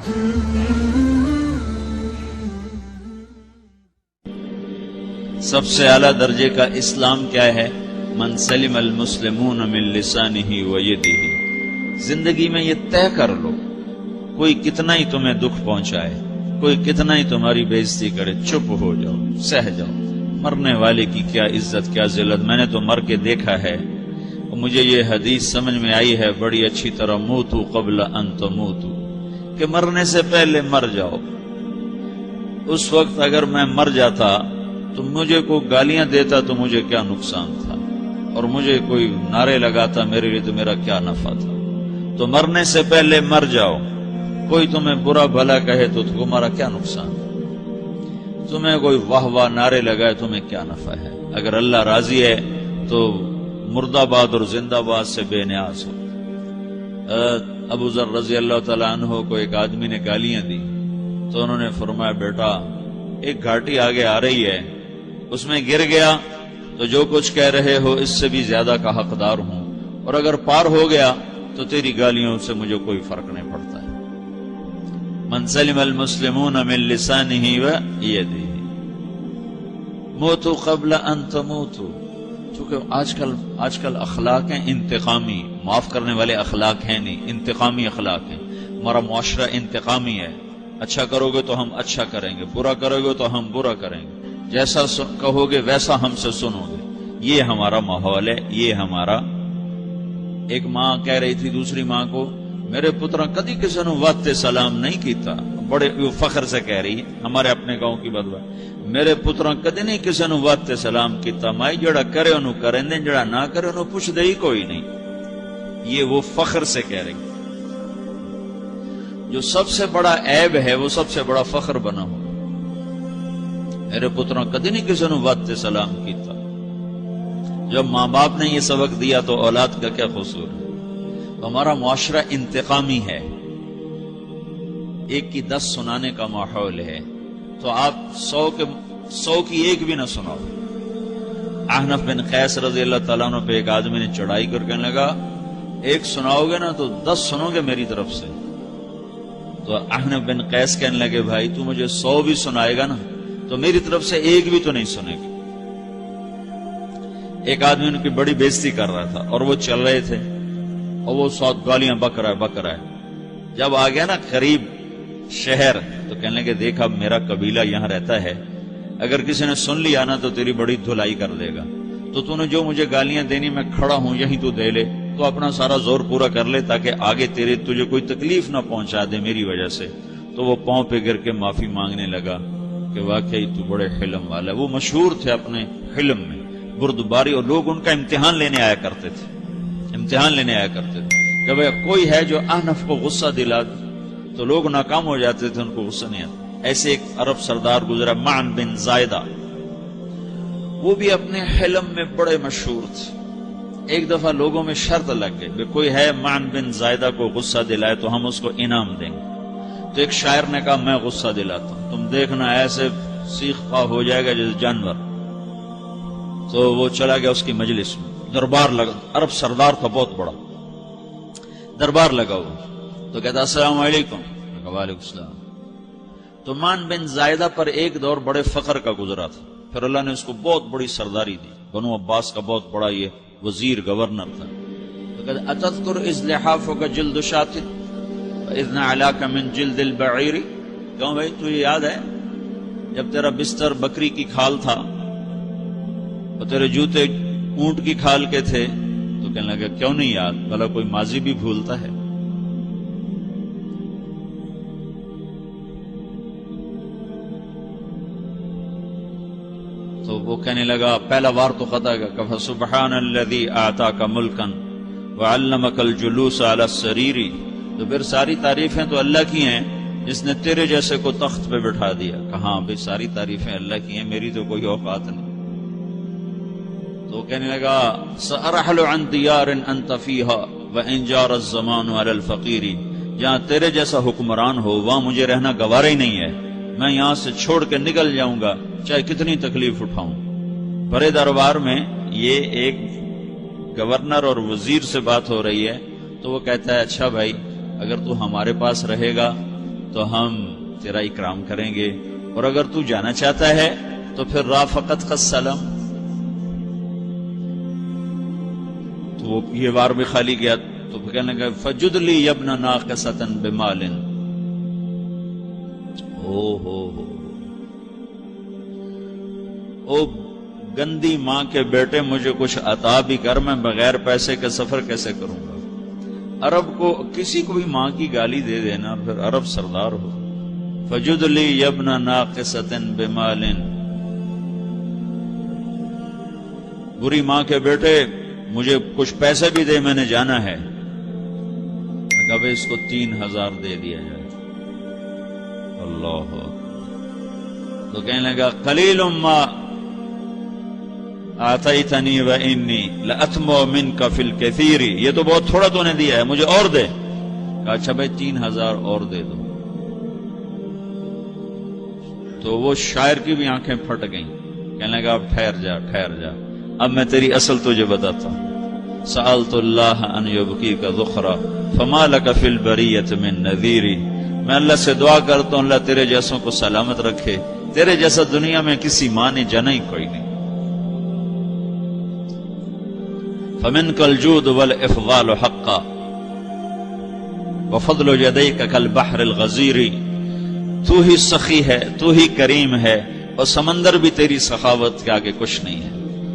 سب سے اعلیٰ درجے کا اسلام کیا ہے؟ من سلم المسلمون من لسانہ و یدہ۔ زندگی میں یہ طے کر لو، کوئی کتنا ہی تمہیں دکھ پہنچائے، کوئی کتنا ہی تمہاری بےعزتی کرے، چپ ہو جاؤ، سہ جاؤ۔ مرنے والے کی کیا عزت، کیا ذلت، میں نے تو مر کے دیکھا ہے، اور مجھے یہ حدیث سمجھ میں آئی ہے بڑی اچھی طرح، موتوا قبل ان تموتوا، کہ مرنے سے پہلے مر جاؤ۔ اس وقت اگر میں مر جاتا تو مجھے کوئی گالیاں دیتا تو مجھے کیا نقصان تھا، اور مجھے کوئی نعرے لگاتا میرے لیے تو میرا کیا نفع تھا۔ تو مرنے سے پہلے مر جاؤ۔ کوئی تمہیں برا بھلا کہے تو تمہارا کیا نقصان ہے، تمہیں کوئی واہ واہ نعرے لگائے تمہیں کیا نفع ہے۔ اگر اللہ راضی ہے تو مردہ باد اور زندہ باد سے بے نیاز ہو۔ ابو ذر رضی اللہ تعالیٰ عنہ کو ایک آدمی نے گالیاں دی تو انہوں نے فرمایا، بیٹا ایک گھاٹی آگے آ رہی ہے، اس میں گر گیا تو جو کچھ کہہ رہے ہو اس سے بھی زیادہ کا حقدار ہوں، اور اگر پار ہو گیا تو تیری گالیوں سے مجھے کوئی فرق نہیں پڑتا ہے۔ من سلم المسلمون من لسانہ و یدہ موتوا قبل ان تموتوا۔ چونکہ آج کل اخلاق ہیں انتقامی، معاف کرنے والے اخلاق ہیں نہیں، انتقامی اخلاق ہیں۔ ہمارا معاشرہ انتقامی ہے، اچھا کرو گے تو ہم اچھا کریں گے، برا کرو گے تو ہم برا کریں گے، جیسا کہو گے ویسا ہم سے سنو گے۔ یہ ہمارا ماحول ہے، یہ ہمارا۔ ایک ماں کہہ رہی تھی دوسری ماں کو، میرے پترا کدی کسی نے وقت سلام نہیں کیتا، بڑے فخر سے کہہ رہی ہے، ہمارے اپنے گاؤں کی بات ہے، میرے پترا کدی نہیں کسی نے وقت سلام کیتا، مائی جڑا کرے انہوں کریں دیں، جڑا نہ کرے انہوں پوچھ دے ہی کوئی نہیں۔ یہ وہ فخر سے کہہ رہی ہے۔ جو سب سے بڑا عیب ہے وہ سب سے بڑا فخر بنا ہو۔ میرے پترا کدی نہیں کسی نے وقت سلام کیتا۔ جب ماں باپ نے یہ سبق دیا تو اولاد کا کیا قصور ہے؟ ہمارا معاشرہ انتقامی ہے، ایک کی 10 سنانے کا ماحول ہے، تو آپ 100 کی ایک بھی نہ سناؤ۔ احنف بن قیس رضی اللہ تعالیٰ عنہ پہ ایک آدمی نے چڑھائی کر کہنے لگا، ایک سناؤ گے نا تو 10 سنو گے میری طرف سے۔ تو احنف بن قیس کہنے لگے، بھائی تو مجھے 100 بھی سنائے گا نا تو میری طرف سے ایک بھی تو نہیں سنے گی۔ ایک آدمی ان کی بڑی بےزتی کر رہا تھا اور وہ چل رہے تھے اور وہ 100 گالیاں بک رہا ہے۔ جب آ گیا نا قریب شہر تو کہنے لگے، دیکھا میرا قبیلہ یہاں رہتا ہے، اگر کسی نے سن لیا نا تو تیری بڑی دھلائی کر دے گا، تو نے جو مجھے گالیاں دینی میں کھڑا ہوں یہیں تو دے لے، تو اپنا سارا زور پورا کر لے تاکہ آگے تجھے کوئی تکلیف نہ پہنچا دے میری وجہ سے۔ تو وہ پاؤں پہ گر کے معافی مانگنے لگا کہ واقعی تو بڑے حلم والا ہے۔ وہ مشہور تھے اپنے حلم میں، بردباری، اور لوگ ان کا امتحان لینے آیا کرتے تھے کہ بھئی کوئی ہے جو احنف کو غصہ دلا دے، تو لوگ ناکام ہو جاتے تھے، ان کو غصہ نہیں آتا۔ ایسے ایک عرب سردار گزرا معن بن زائدہ، وہ بھی اپنے حلم میں بڑے مشہور تھے۔ ایک دفعہ لوگوں میں شرط لگ گئی کہ کوئی ہے معن بن زائدہ کو غصہ دلائے تو ہم اس کو انعام دیں گے۔ تو ایک شاعر نے کہا، میں غصہ دلاتا ہوں، تم دیکھنا ایسے سیخ پا ہو جائے گا جیسے جانور۔ تو وہ چلا گیا اس کی مجلس میں، دربار لگا، عرب سردار تھا بہت بڑا، دربار لگا ہوا، تو کہتا السلام علیکم، وعلیکم السلام۔ تو معن بن زائدہ پر ایک دور بڑے فقر کا گزرا تھا، پھر اللہ نے اس کو بہت بڑی سرداری دی، بنو عباس کا بہت بڑا یہ وزیر گورنر تھا۔ تو کہتا اتذکر اذ لحافک جلد شاۃ اذ نعلاک من جلد البعیر، کیوں بھائی تجھے یاد ہے جب تیرا بستر بکری کی کھال تھا اور تیرے جوتے اونٹ کی کھال کے تھے؟ تو کہنے لگا کیوں نہیں یاد، بھلا کوئی ماضی بھی بھولتا ہے؟ تو وہ کہنے لگا، پہلا وار تو خطا کا، فسبحان الذی اعطاک ملکا وعلمک الجلوس علی السریر۔ تو پھر ساری تعریفیں تو اللہ کی ہیں جس نے تیرے جیسے کو تخت پہ بٹھا دیا۔ کہاں بھئی ساری تعریفیں اللہ کی ہیں، میری تو کوئی اوقات نہیں۔ تو کہنے لگا، سأرحل عن دیار انت فیہا وان جار الزمان علی الفقیر، جہاں تیرے جیسا حکمران ہو وہاں مجھے رہنا گوارا ہی نہیں ہے، میں یہاں سے چھوڑ کے نکل جاؤں گا چاہے کتنی تکلیف اٹھاؤں۔ بڑے دربار میں یہ ایک گورنر اور وزیر سے بات ہو رہی ہے، تو وہ کہتا ہے، اچھا بھائی اگر تو ہمارے پاس رہے گا تو ہم تیرا اکرام کریں گے، اور اگر تو جانا چاہتا ہے تو پھر رافقت کا سلام. تو وہ یہ وار بھی خالی گیا تو کہنے لگا فجد لی ابن ناقصۃ بمال. او گندی ماں کے بیٹے مجھے کچھ عطا بھی کر، میں بغیر پیسے کے سفر کیسے کروں گا. عرب کو کسی کو بھی ماں کی گالی دے دینا پھر عرب سردار ہو. فجد لی ابن ناقصۃ بمال، بری ماں کے بیٹے مجھے کچھ پیسے بھی دے، میں نے جانا ہے. کب اس کو 3000 دے دیا جائے. اللہ تو کہنے لگا قلیل ما آتیتنی و انی لأطمع منک فی الکثیر، یہ تو بہت تھوڑا تو نے دیا ہے، مجھے اور دے. کہا اچھا بھائی 3000 اور دے دو. تو وہ شاعر کی بھی آنکھیں پھٹ گئیں. کہنے لگا اب ٹھہر جا ٹھہر جا، اب میں تیری اصل تجھے بتاتا ہوں. سألت اللہ ان یبکیک ذخرا فما لک فی البریۃ من نذیر، میں اللہ سے دعا کرتا ہوں اللہ تیرے جیسوں کو سلامت رکھے، تیرے جیسا دنیا میں کسی ماں نے جنا ہی کوئی نہیں. فمنک الجود والافضال حقا وفضل یدیک کالبحر الغزیر، تو ہی سخی ہے، تو ہی کریم ہے، اور سمندر بھی تیری سخاوت کے آگے کچھ نہیں ہے.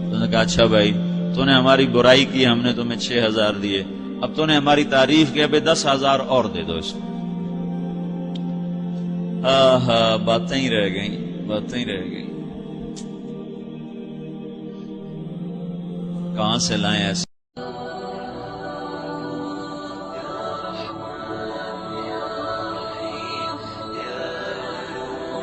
تو نے کہا اچھا بھائی تو نے ہماری برائی کی، ہم نے تمہیں 6000 دیے، اب تو نے ہماری تعریف کی، اب 10,000 اور دے دو اس کو. باتیں ہی رہ گئیں، باتیں ہی رہ گئیں. کہاں سے لائیں ایسے